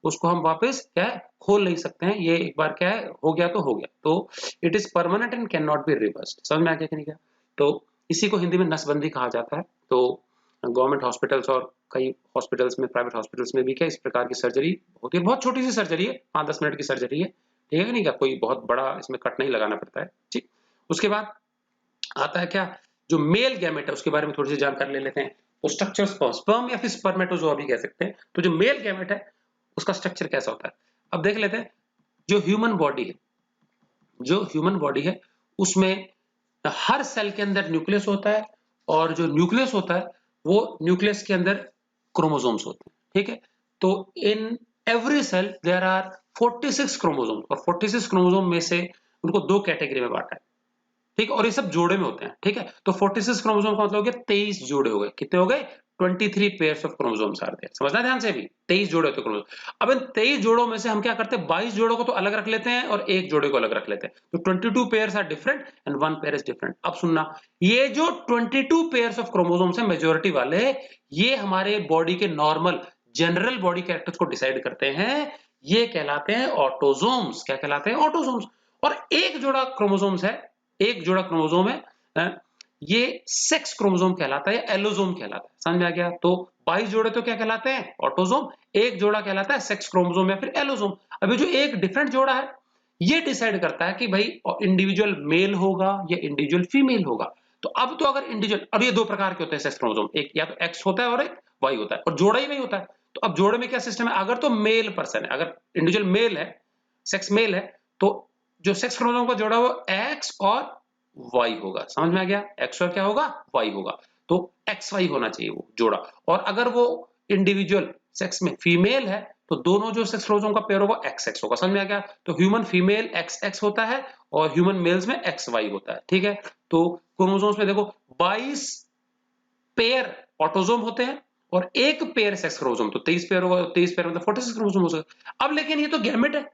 उसको हम वापस क्या है, खोल नहीं सकते हैं। ये एक बार क्या है, हो गया तो हो गया। तो it is permanent and can not be reversed. समझ में आ गया कि नहीं क्या? तो इसी को हिंदी में नसबंदी कहा जाता है। तो गवर्नमेंट हॉस्पिटल्स और कई हॉस्पिटल्स में, प्राइवेट हॉस्पिटल्स में भी क्या इस प्रकार की सर्जरी होती है। बहुत छोटी सी सर्जरी है, 5-10 मिनट की सर्जरी है। ठीक है कि नहीं क्या, कोई बहुत बड़ा इसमें कट नहीं लगाना पड़ता है। ठीक, उसके बाद आता है क्या, जो मेल गैमेट है उसके बारे में थोड़ी सी जानकारी ले लेते हैं। तो स्ट्रक्चर स्पर्म या फिर स्पर्मेटोजोआ भी कह सकते हैं। तो जो मेल गैमेट है उसका स्ट्रक्चर कैसा होता है, अब देख लेते हैं। जो ह्यूमन बॉडी है उसमें हर सेल के अंदर न्यूक्लियस होता है, और जो न्यूक्लियस होता है वो न्यूक्लियस के अंदर क्रोमोसोम्स होते हैं। ठीक है, तो in every cell there are 46 chromosome, और 46 क्रोमोसोम में से उनको दो कैटेगरी में बांटा है। ठीक, और ये सब जोड़े में होते हैं। ठीक है, तो 46 क्रोमोसोम का मतलब हो गया 23 जोड़े हो गए। कितने हो गए, 23 pairs of chromosomes are there. समझना ध्यान से, भी 23 जोड़े होते हैं क्रोमोसोम। अब इन 23 जोड़ों में से हम क्या करते हैं, 22 जोड़ों को तो अलग रख लेते हैं और एक जोड़े को अलग रख लेते हैं। तो 22 pairs are different and one pair is different. अब सुनना, ये जो 22 पेयर्स ऑफ क्रोमोसोम्स है मेजोरिटी वाले, ये हमारे बॉडी के नॉर्मल जनरल बॉडी कैरेक्टर्स को डिसाइड करते हैं। ये कहलाते हैं ऑटोसोम्स। क्या कहलाते हैं, ऑटोसोम्स। और एक जोड़ा क्रोमोसोम्स है, एक जोड़ा क्रोमोसोम है, ये सेक्स क्रोमोसोम कहलाता है, एलोसोम कहलाता है। समझ में आ गया? तो 22 जोड़े तो क्या कहलाते हैं, ऑटोसोम। एक जोड़ा कहलाता है सेक्स क्रोमोसोम या फिर एलोसोम। अभी जो एक डिफरेंट जोड़ा है, ये डिसाइड करता है कि भाई इंडिविजुअल मेल होगा या इंडिविजुअल फीमेल होगा। तो अब तो अगर इंडिविजुअल, और ये दो प्रकार के होते हैं सेक्स क्रोमोसोम, एक या तो एक्स होता है और एक वाई होता है, और जोड़ा ही नहीं होता है। तो अब जोड़े में क्या सिस्टम है, अगर तो मेल पर्सन है, अगर इंडिविजुअल मेल है, सेक्स मेल है, तो जो सेक्स क्रोमोसोम का जोड़ा वो एक्स और वाई होगा। समझ में आ गया, एक्स और क्या होगा, वाई होगा। तो एक्स वाई होना चाहिए वो जोड़ा। और अगर वो इंडिविजुअल सेक्स में फीमेल है, तो दोनों जो सेक्स क्रोमोसोम का पेयर होगा एक्स एक्स होगा। समझ में आ गया? तो ह्यूमन फीमेल एक्स एक्स होता है और ह्यूमन मेल्स में एक्स वाई होता है। ठीक है, तो क्रोमोसोम्स में देखो 22 पेयर ऑटोसोम होते हैं और एक पेयर सेक्स क्रोमोसोम, तो 23 पेयर होगा, 23 पेयर मतलब 46 क्रोमोसोम हो सकता। अब लेकिन ये तो गैमेट है,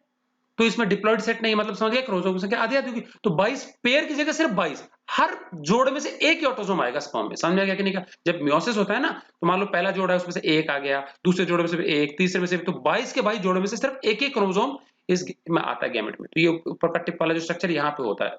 तो इसमें डिप्लॉइड सेट नहीं, मतलब समझ गए क्रोमोसोम की संख्या आधी आधी होगी, तो 22 पेयर की जगह सिर्फ 22, हर जोड़े में से एक ही ऑटोसोम आएगा स्पर्म में। समझ में आ गया कि नहीं? जब मियोसिस होता है ना, तो मान लो पहला जोड़ा है उसमें से एक आ गया, दूसरे जोड़े में से एक, तीसरे में से, तो 22 के 22 जोड़े में से सिर्फ एक एक क्रोमोसोम इस में आता है गैमेट में। तो ये ऊपर का टिप वाला जो स्ट्रक्चर यहाँ पे होता है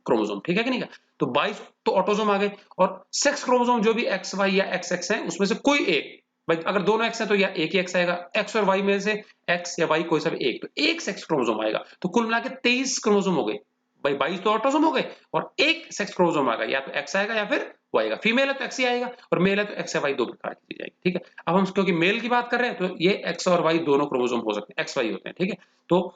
क्रोमोसोम, ठीक है कि नहीं? तो 22 तो ऑटोसोम आ गए, और सेक्स क्रोमोसोम जो भी एक्स वाई या एक्स एक्स है उसमें से कोई एक, भाई अगर दोनों एक्स है तो या एक ही एक्स आएगा, एक्स और वाई में से एक्स या वाई कोई सा भी एक, तो एक सेक्स क्रोमोसोम आएगा। तो कुल मिला के 23 क्रोमोसोम हो गए भाई, 22 तो ऑटोसोम हो गए और एक सेक्स क्रोमोसोम आएगा, या तो एक्स आएगा या फिर वाई आएगा। फीमेल है तो एक्स ही आएगा, और मेल है तो एक्स या वाई दो प्रकार की चीज आएगी, ठीक है। अब हम क्योंकि मेल की बात कर रहे हैं तो ये एक्स और वाई दोनों क्रोमोसोम हो सकते हैं, एक्स वाई होते हैं, ठीक है। तो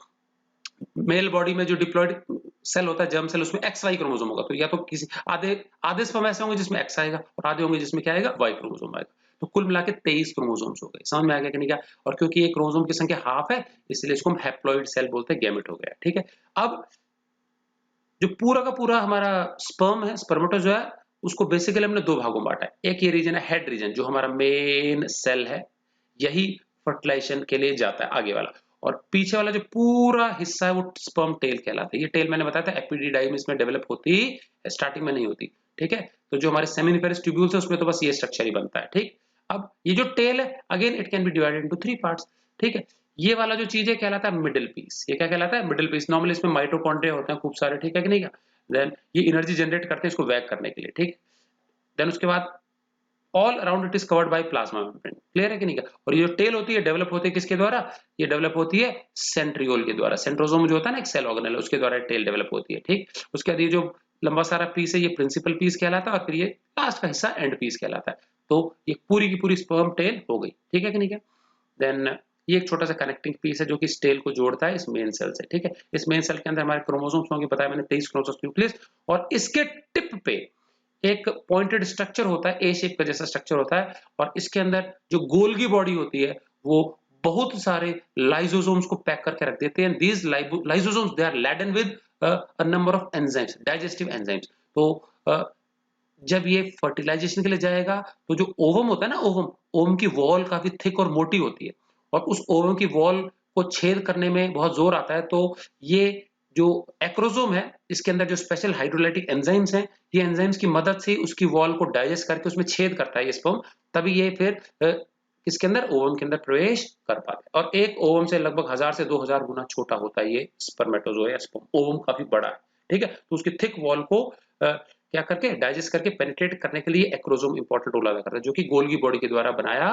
मेल बॉडी में जो डिप्लॉयड सेल होता है, जर्म सेल, उसमें एक्स वाई क्रोमोसोम होगा, तो या तो किसी आधे आधे स्पर्म ऐसे होंगे जिसमें एक्स आएगा और आधे होंगे जिसमें क्या आएगा, वाई क्रोमोसोम आएगा। तो कुल मिला के 23 क्रोमोसोम्स हो गए। समझ में आ गया कि नहीं? क्या, और क्योंकि ये क्रोमोसोम की संख्या हाफ है इसलिए इसको हम हैप्लॉइड सेल बोलते हैं, गैमेट हो गया, ठीक है। अब जो पूरा का पूरा हमारा स्पर्म है, स्पर्मेटोजोआ, उसको बेसिकली हमने दो भागों में बांटा है। एक ये रीजन है हेड रीजन, जो हमारा मेन सेल है, यही फर्टिलाइजेशन के लिए जाता है आगे वाला, और पीछे वाला जो पूरा हिस्सा है वो स्पर्म टेल कहलाता है। ये टेल मैंने बताया था एपिडिडाइमिस में डेवलप होती, स्टार्टिंग में नहीं होती, ठीक है। तो जो हमारे सेमिनिफेरस ट्यूब्यूल्स है उसमें तो बस ये स्ट्रक्चर ही बनता है, ठीक। अब ये जो टेल है, again it can be divided into 3 parts, ठीक है। ये वाला जो चीज है कहलाता है मिडिल पीस। ये क्या कहलाता है? Middle piece. नॉर्मली इसमें माइटोकॉन्ड्रिया होते हैं खूब सारे, ठीक है कि नहीं? देन ये एनर्जी जनरेट करते हैं इसको वैक करने के लिए, ठीक। देन उसके बाद all around it is covered by plasma membrane. Clear है कि नहीं? और ये जो टेल होती है डेवलप होती है किसके द्वारा? ये डेवलप होती है सेंट्रियोल के द्वारा। सेंट्रोसोम जो होता है ना एक सेल ऑर्गेनेल, उसके द्वारा टेल डेवलप होती है, ठीक। उसके बाद ये जो लंबा सारा पीस है ये प्रिंसिपल पीस कहलाता है, और फिर ये लास्ट का हिस्सा एंड पीस कहलाता है। तो ये पूरी की पूरी स्पर्म टेल हो गई, ठीक है कि नहीं? क्या देन ये एक छोटा सा कनेक्टिंग पीस है जो कि इस टेल को जोड़ता है इस मेन सेल से, ठीक है। इस मेन सेल के अंदर हमारे क्रोमोसोम्स होंगे, बताया मैंने 23 क्रोमोसोम्स न्यूक्लियस, और इसके टिप पे एक पॉइंटेड स्ट्रक्चर होता है, ए शेप का जैसा स्ट्रक्चर होता है, और इसके अंदर जो गोल्गी बॉडी होती है वो बहुत सारे लाइसोसोम्स को पैक करके रख देते हैं। These lysosomes they are laden with a number of enzymes, digestive enzymes. तो जब ये फर्टिलाइजेशन के लिए जाएगा तो जो ओवम होता है ना, ओवम की वॉल काफी थिक और मोटी होती है, और उस ओवम की वॉल को छेद करने में बहुत जोर आता है। तो ये जो एक्रोसोम है इसके अंदर जो स्पेशल हाइड्रोलाइटिक एंजाइम्स हैं, ये एंजाइम्स की मदद से उसकी वॉल को डाइजेस्ट करके उसमें छेद करता है ये स्पर्म, तभी ये फिर इसके अंदर ओवम के अंदर प्रवेश कर पाते हैं। और एक ओवम से लगभग 1000 से 2000 गुना छोटा होता है ये स्पर्मेटोजोआ या स्पर्म। ओवम काफी बड़ा है, ठीक है। तो उसकी थिक वॉल को क्या करके डाइजेस्ट करके पेनिट्रेट करने के लिए एक्रोसोम इंपॉर्टेंट रोल अदा करता है, जो कि गोल्गी बॉडी के द्वारा बनाया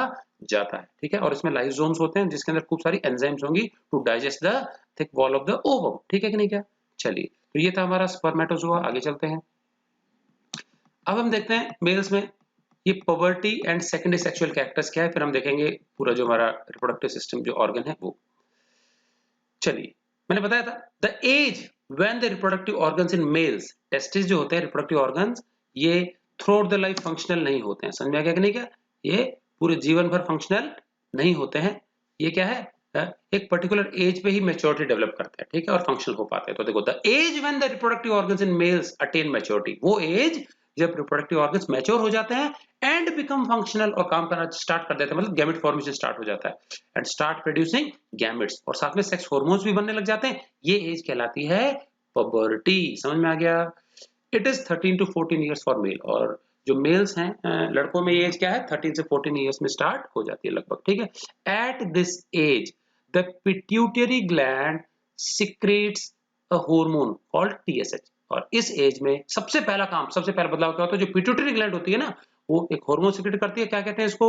जाता है, ठीक है। और इसमें लाइसोसोम्स होते हैं जिसके अंदर खूब सारी एंजाइम्स होंगी to digest the thick wall of the ovum, ठीक है कि नहीं? क्या, चलिए, तो ये था हमारा स्पर्मेटोजोआ। आगे चलते हैं। अब हम देखते हैं मेल्स में ये poverty and secondary sexual characters क्या है, फिर हम देखेंगे पूरा जो हमारा रिप्रोडक्टिव सिस्टम जो ऑर्गन है वो। चलिए, मैंने बताया था the age when the reproductive organs in males, testis जो होते हैं रिप्रोडक्टिव ऑर्गन्स, ये throughout the life functional नहीं होते हैं। समझ में आ गया कि नहीं? क्या, ये पूरे जीवन भर फंक्शनल नहीं होते हैं। ये क्या है, एक पर्टिकुलर एज पे ही मैच्योरिटी डेवलप करते हैं, ठीक है, और फंक्शनल हो पाते हैं। तो देखो, the age when the reproductive organs in males attain maturity, वो एज जब रिप्रोडक्टिव ऑर्गन्स मैच्योर हो जाते हैं एंड बिकम फंक्शनल, और काम करना स्टार्ट कर देते हैं, मतलब गैमेट फॉर्मेशन स्टार्ट हो जाता है एंड स्टार्ट प्रोड्यूसिंग गैमेट्स, और साथ में सेक्स हार्मोन्स भी बनने लग जाते हैं। ये एज कहलाती है पबर्टी। समझ में आ गया? It is 13 to 14 years for male, और जो मेल्स हैं लड़कों में ये एज क्या है, 13 से 14 ईयर्स में स्टार्ट हो जाती है लगभग, ठीक है। At this age the pituitary gland secretes a hormone called TSH, और इस एज में सबसे पहला काम, सबसे पहला बदलाव क्या होता है, जो पिट्यूटरी ग्लैंड होती है ना, वो एक हार्मोन सिक्रेट करती है, क्या कहते हैं इसको,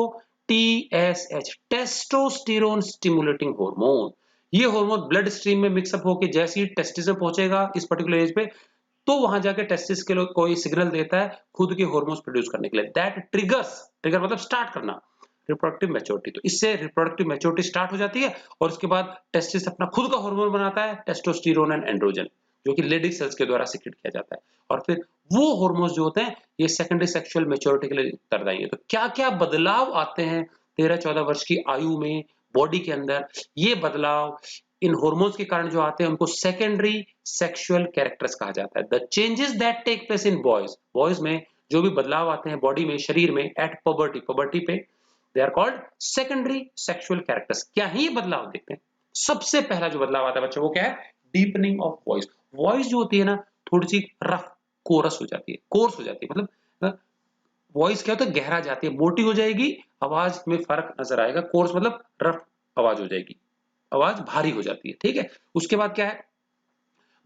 टीएसएच, टेस्टोस्टेरोन स्टिमुलेटिंग हार्मोन। ये हार्मोन ब्लड स्ट्रीम में मिक्सअप होकर जैसे ही टेस्टिस में पहुंचेगा इस पर्टिकुलर एज पे, तो वहां जाके टेस्टिस के लिए कोई सिग्नल देता है खुद के हार्मोन्स प्रोड्यूस करने के लिए, दैट ट्रिगर्स, ट्रिगर मतलब स्टार्ट करना, रिप्रोडक्टिव मैच्योरिटी। तो इससे रिप्रोडक्टिव मैच्योरिटी स्टार्ट हो जाती है, और उसके बाद टेस्टिस अपना खुद का हार्मोन बनाता है, टेस्टोस्टेरोन एंड एंड्रोजन, जो कि लेडिक सेल्स के द्वारा सिक्रेट किया जाता है। और फिर वो हार्मोन्स जो होते हैं ये सेकेंडरी सेक्सुअल मैच्योरिटी के लिए उत्तरदायी है। तो क्या क्या बदलाव आते हैं 13-14 वर्ष की आयु में बॉडी के अंदर, ये बदलाव इन हार्मोन्स के कारण जो आते हैं उनको सेकेंडरी सेक्सुअल कैरेक्टर्स कहा जाता है। The changes that take place in boys, boys में जो भी बदलाव आते हैं बॉडी में, शरीर में एट पबर्टी, पबर्टी पे, they are called secondary sexual characters. क्या है ये बदलाव? देखते हैं। सबसे पहला जो बदलाव आता है बच्चों, वो क्या है? Deepening of voice. वॉइस जो होती है ना, थोड़ी सी रफ, कोरस हो जाती है, कोर्स हो जाती है, मतलब वॉइस क्या होता है? गहरा जाती है, मोटी हो जाएगी, आवाज में फर्क नजर आएगा। कोर्स मतलब रफ आवाज हो जाएगी, आवाज भारी हो जाती है, ठीक है। उसके बाद क्या है?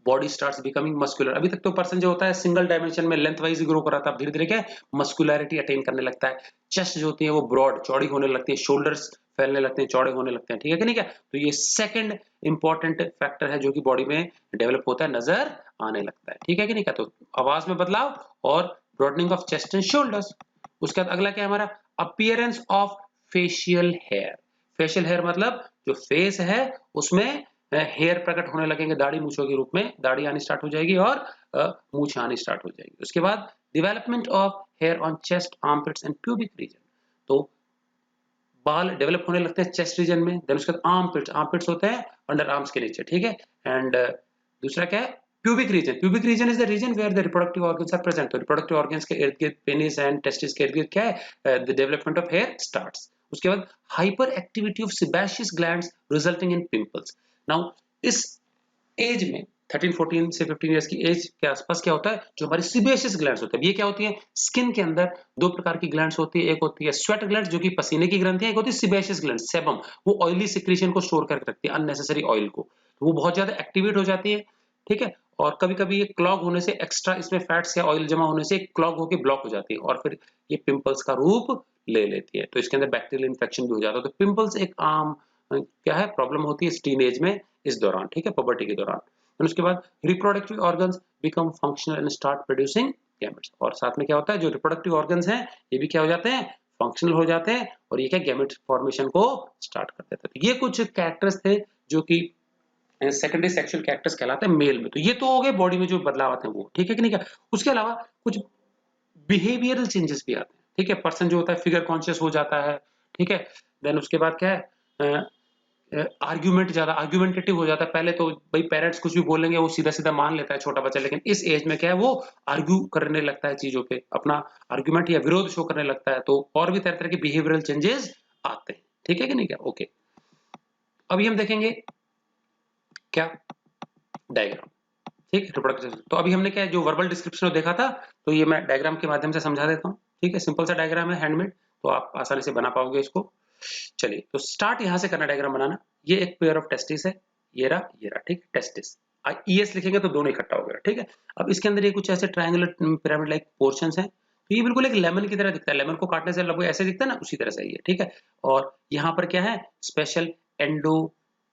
Body starts becoming muscular. अभी तक तो पर्सन जो होता है सिंगल डायमेंशन में लेंथ वाइज ग्रो कर रहा था, अब धीरे धीरे क्या है? मस्कुलैरिटी अटेन करने लगता है। चेस्ट जो होती है वो ब्रॉड, चौड़ी होने लगती है, शोल्डर्स फैलने लगते हैं, चौड़े होने लगते हैं, ठीक है कि नहीं? क्या तो ये सेकंड इंपॉर्टेंट फैक्टर है जो कि बॉडी में डेवलप होता है, नजर आने लगता है, ठीक है कि नहीं? क्या तो आवाज में बदलाव और broadening of chest and shoulders. उसके बाद अगला क्या है हमारा? Appearance of facial hair. Facial hair मतलब जो फेस है उसमें हेयर प्रकट होने लगेंगे, दाढ़ी मूछों के रूप में दाढ़ी आनी स्टार्ट हो जाएगी और मूछ आनी स्टार्ट हो जाएगी। उसके बाद development of hair on chest, armpits and pubic region. तो बाल डेवलप होने लगते हैं चेस्ट रीजन में। देन उसके बाद आर्मपिट्स, आर्मपिट्स होते हैं अंडर आर्म्स के नीचे, ठीक है। एंड दूसरा क्या है? Pubic region. Pubic region is the region where the reproductive organs are present. तो रिप्रोडक्टिव ऑर्गन्स के इर्द गिर्द, पेनिस एंड टेस्टिस के इर्द गिर्द क्या है? The development of hair starts. उसके बाद hyperactivity of sebaceous glands resulting in pimples. Now इस एज में 13-14 से 15 इयर्स की एज के आसपास क्या होता है? जो हमारी सिबेशियस ग्लैंड्स होते हैं, ये क्या होती है? स्किन के अंदर दो प्रकार की ग्लैंड्स होती है। एक होती है स्वेट ग्लैंड्स जो कि पसीने की ग्रंथि है, एक होती है सिबेशियस ग्लैंड, सेबम। वो ऑयली सिक्रीशन को स्टोर करके रखती है, अननेसेसरी ऑयल को। तो वो बहुत ज्यादा एक्टिवेट हो जाती है, ठीक है। और कभी-कभी ये क्लॉग होने से, एक्स्ट्रा इसमें फैट्स या ऑयल जमा होने से क्लॉग होकर ब्लॉक हो जाती है और फिर ये पिंपल्स का रूप ले लेती है। तो इसके अंदर बैक्टीरियल इन्फेक्शन भी हो जाता है। तो पिंपल्स एक आम क्या है? प्रॉब्लम होती है इस टीनेज में, इस दौरान, ठीक है, पुबर्टी के दौरान। और उसके बाद reproductive organs become functional and start producing gametes. और साथ में क्या होता है? जो रिप्रोडक्टिव ऑर्गन्स हैं ये भी क्या हो जाते हैं? फंक्शनल हो जाते हैं और ये क्या? गैमेट फॉर्मेशन को स्टार्ट कर देते हैं। तो ये कुछ कैरेक्टर्स थे जो कि सेकेंडरी सेक्सुअल कैरेक्टर्स कहलाते हैं मेल में। तो ये तो हो गए बॉडी में जो बदलाव आते हैं वो, ठीक है कि नहीं? क्या उसके अलावा कुछ बिहेवियरल चेंजेस भी आते हैं, ठीक है। पर्सन जो होता है फिगर कॉन्शियस हो जाता है, ठीक है। देन उसके बाद क्या है? आर्ग्यूमेंट ज्यादा आर्ग्यूमेंटेटिव हो जाता है। पहले तो भाई पेरेंट्स कुछ भी बोलेंगे वो सीधा सीधा मान लेता है छोटा बच्चा, लेकिन इस एज में क्या है? वो आर्ग्यू करने लगता है चीजों पे, अपना आर्ग्यूमेंट या विरोध शो करने लगता है। तो और भी तरह तरह के बिहेवियरल चेंजेस आते हैं, ठीक है कि नहीं? क्या ओके। अभी हम देखेंगे क्या? डायग्राम, ठीक है, रिप्रोडक्टिव। तो अभी हमने क्या है? जो वर्बल डिस्क्रिप्शन देखा था, तो ये मैं डायग्राम के माध्यम से समझा देता हूँ, ठीक है। सिंपल सा डायग्राम है, हैंडमेड, तो आप आसानी से बना पाओगे इसको। चलिए तो स्टार्ट यहां से करना डायग्राम बनाना। ये एक पेयर ऑफ टेस्टिस है, ये रहा, ठीक है, टेस्टिस। ईएस लिखेंगे तो दोनों इकट्ठा हो गया, ठीक है। अब इसके अंदर ये कुछ ऐसे ट्रायंगुलर पिरामिड लाइक पोर्शंस हैं। तो ये बिल्कुल एक लेमन की तरह दिखता है, लेमन को काटने से लगभग ऐसे दिखता है ना, उसी तरह से ये, ठीक है। और यहाँ पर क्या है? स्पेशल एंडोक्राइन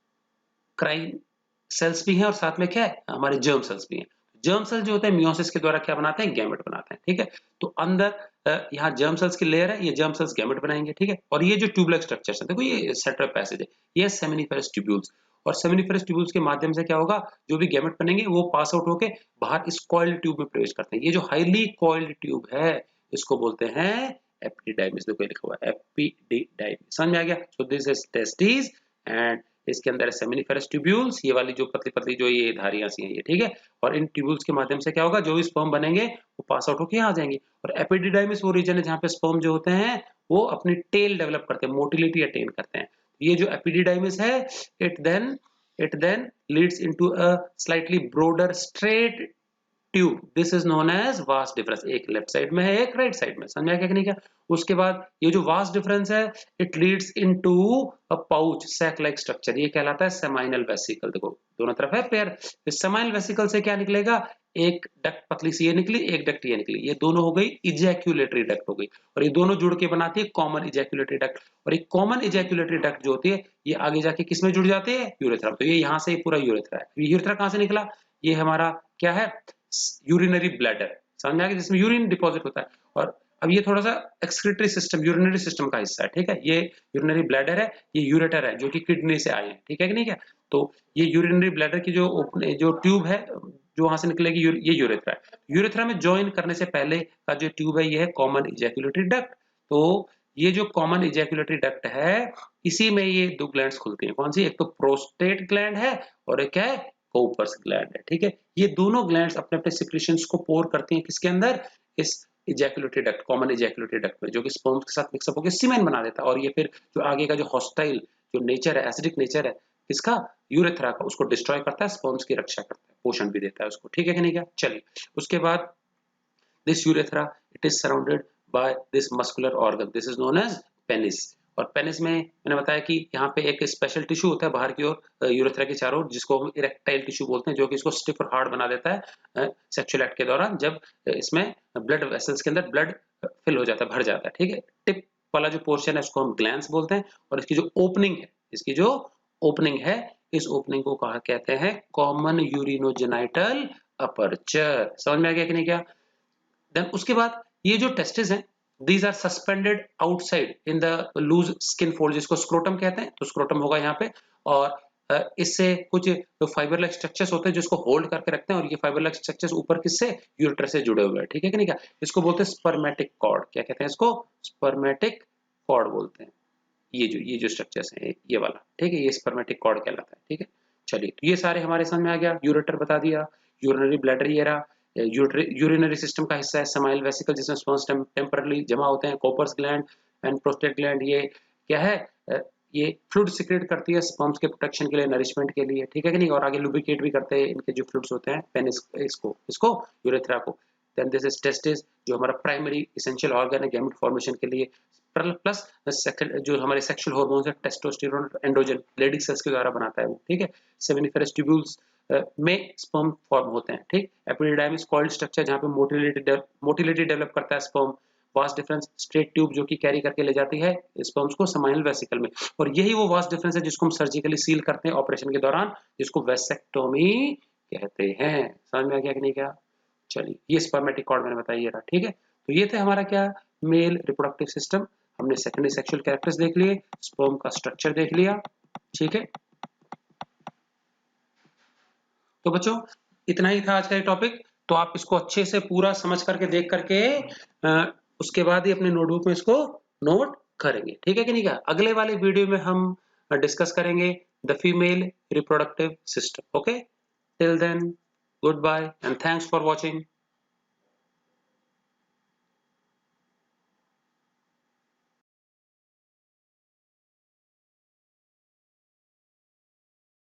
सेल्स भी हैं और साथ में क्या है? हमारे जर्म सेल्स भी हैं। जर्म सेल जो होते हैं मियोसिस के द्वारा क्या बनाते हैं? गैमेट बनाते हैं, ठीक है। तो अंदर यहाँ जर्म सेल्स की लेयर है, ये जर्म सेल्स गैमेट बनाएंगे, ठीक है। और ये जो ट्यूबलाइक स्ट्रक्चर्स है, देखो ये सेंट्रल पैसेज है, ये सेमिनिफेरस ट्यूब्यूल्स। और सेमिनिफेरस ट्यूब्यूल्स के माध्यम से क्या होगा? जो भी गैमेट बनेंगे वो पास आउट होके बाहर इस कॉइल्ड ट्यूब में प्रवेश करते हैं। ये जो हाईली कॉइल्ड ट्यूब है इसको बोलते हैं एपिडिडाइमिस। देखो ये लिखा हुआ है एपिडिडाइमिस, समझ में आ गया? So this is testis and इसके अंदर सेमिनिफेरस ट्यूब्यूल्स, ये वाली जो पतली पतली जो ये धारियां सी हैं ये, ठीक है। और इन ट्यूब्यूल्स के माध्यम से क्या होगा? जो भी स्पर्म बनेंगे वो पास आउट होके यहाँ आ जाएंगे। और एपिडिडाइमिस वो रीजन है जहाँ पे स्पर्म जो होते हैं वो अपनी टेल डेवलप करते हैं, मोटिलिटी अटेन करते हैं। ये जो एपिडिडाइमिस है it then leads into a slightly broader straight tube, this is known as vas deferens. एक लेफ्ट साइड में है, एक राइट साइड में, समझ में आया कि नहीं? क्या उसके बाद ये जो वास्ट डिफरेंस है it leads into a pouch sac like structure, ये कहलाता है सेमाइनल वेसिकल। देखो दोनों तरफ है पेयर। इस सेमाइनल वेसिकल से क्या निकलेगा? एक डक्ट पतली सी ये निकली, एक डक्ट ये निकली, ये दोनों हो गई इजैक्यूलेटरी डक्ट हो गई। और ये दोनों जुड़ के बनाती है कॉमन इजैक्यूलेटरी डक्ट। और एक कॉमन इजैक्यूलेटरी डक्ट जो होती है ये आगे जाके किस में जुड़ जाती है? यूरेथ्रा। तो ये यहाँ से पूरा यूरेथ्रा है। यूरेथ्रा कहाँ से निकला? ये हमारा क्या है? यूरिनरी ब्लैडर, समझ में आ गया, जिसमें यूरिन डिपॉजिट होता है। और अब ये थोड़ा सा एक्सक्रीटरी सिस्टम, यूरिनरी सिस्टम का हिस्सा है, ठीक है। ये यूरिनरी ब्लैडर है, ये यूरेटर है जो कि किडनी से आए हैं, ठीक है कि नहीं? क्या तो ये यूरिनरी ब्लैडर की जो ट्यूब है जो वहां से निकलेगी ये यूरेथ्रा है। यूरेथ्रा में ज्वाइन करने से पहले का जो ट्यूब है ये है कॉमन इजैक्यूलेटरी डक्ट। तो ये जो कॉमन इजैक्यूलेटरी डक्ट है इसी में ये दो ग्लैंड्स खुलती हैं। कौन सी? एक तो प्रोस्टेट ग्लैंड है और एक है कोपर्स ग्लैंड है, ठीक है। ये दोनों ग्लैंड्स अपने अपने सिक्रीशंस को पोर करती हैं किसके अंदर? इस ejaculatory duct, common ejaculatory duct में, जो कि स्पर्म के साथ मिक्सअप होकर सीमेन बना देता है, और ये फिर जो आगे का जो हॉस्टाइल जो नेचर है, एसिडिक नेचर है इसका, यूरेथ्रा का, उसको डिस्ट्रॉय करता है, स्पर्म्स की रक्षा करता है, पोषण भी देता है उसको। ठीक है कि नहीं क्या? चलिए, उसके बाद this urethra it is surrounded by this muscular organ, this is known as penis. और पेनिस में मैंने बताया कि यहाँ पे एक स्पेशल टिश्यू होता है बाहर की ओर यूरेथ्रा के चारों ओर, जिसको हम इरेक्टाइल टिश्यू बोलते हैं, जो कि इसको स्टिफ और हार्ड बना देता है सेक्सुअल एक्ट के दौरान, जब इसमें ब्लड वेसल्स के अंदर ब्लड फिल हो जाता है, भर जाता है। ठीक है, टिप वाला जो पोर्शन है उसको हम ग्लैंड्स बोलते हैं, और इसकी जो ओपनिंग है, इसकी जो ओपनिंग है, इस ओपनिंग को कहा कहते हैं कॉमन यूरिनोजेनाइटल अपर्चर। समझ में आ गया कि नहीं क्या? देन उसके बाद ये जो टेस्टिस हैं, these are suspended outside in the loose skin fold, जिसको स्क्रोटम कहते हैं, तो स्क्रोटम होगा यहाँ पे, और इससे कुछ फाइबर लाइक स्ट्रक्चर्स होते हैं जिसको होल्ड करके रखते हैं, और ये फाइबर लाइक स्ट्रक्चर्स ऊपर किससे, यूरेटर से जुड़े हुए हैं। ठीक है कि नहीं क्या? इसको बोलते हैं स्पर्मेटिक कॉर्ड। क्या कहते हैं इसको? स्पर्मेटिक कॉर्ड बोलते हैं। ये जो स्ट्रक्चर्स हैं, ये वाला, ठीक है, ये स्पर्मेटिक कॉर्ड कहलाता है। ठीक है, चलिए, तो ये सारे हमारे समझ में आ गया। यूरेटर बता दिया, यूरिनरी ब्लैडर ये रहा, यूरिनरी सिस्टम का हिस्सा है समाइल वेसिकल, जिसमें स्पर्म्स टेम्परली जमा होते हैं, कोपर्स ग्लैंड एंड प्रोस्टेट ग्लैंड, ये क्या है, ये फ्लूइड सिक्रेट करती है स्पर्म्स के प्रोटेक्शन के लिए, नरिशमेंट के लिए। ठीक है कि नहीं? और आगे लुब्रिकेट भी करते हैं इनके जो फ्लूइड्स होते हैं, पेनिस इसको यूरेथ्रा को। देन दिस इज टेस्टिस, जो हमारा प्राइमरी एसेंशियल ऑर्गन है गैमेट फॉर्मेशन के लिए, प्लस जो हमारे सेक्सुअल हार्मोन्स है, टेस्टोस्टेरोन, एंड्रोजन, लेडी सेल्स के द्वारा बनाता है वो। ठीक है, सेमिनिफेरस ट्यूब्यूल्स में स्पर्म फॉर्म होते हैं। ठीक, एपिडिडाइमिस कॉइल्ड स्ट्रक्चर, जहाँ पे मोटिलिटी डेवलप करता है sperm, vast difference straight tube, जो कि कैरी करके ले जाती है स्पर्म्स को समाइनल वेसिकल में, और यही वो वास्ट डिफरेंस है जिसको हम सर्जिकली सील करते हैं ऑपरेशन के दौरान, जिसको वेसेक्टोमी कहते हैं। समझ में आ गया कि नहीं क्या? चलिए, ये स्पर्मेटिक कॉर्ड मैंने बताया रहा। ठीक है, तो ये थे हमारा क्या, मेल रिप्रोडक्टिव सिस्टम। हमने सेकेंडरी सेक्सुअल कैरेक्टर्स देख लिए, स्पर्म का स्ट्रक्चर देख लिया। ठीक है, तो बच्चों इतना ही था आज का ये टॉपिक। तो आप इसको अच्छे से पूरा समझ करके देख करके उसके बाद ही अपने नोटबुक में इसको नोट करेंगे। ठीक है कि नहीं क्या? अगले वाले वीडियो में हम डिस्कस करेंगे the female reproductive system. Okay, till then goodbye and thanks for watching.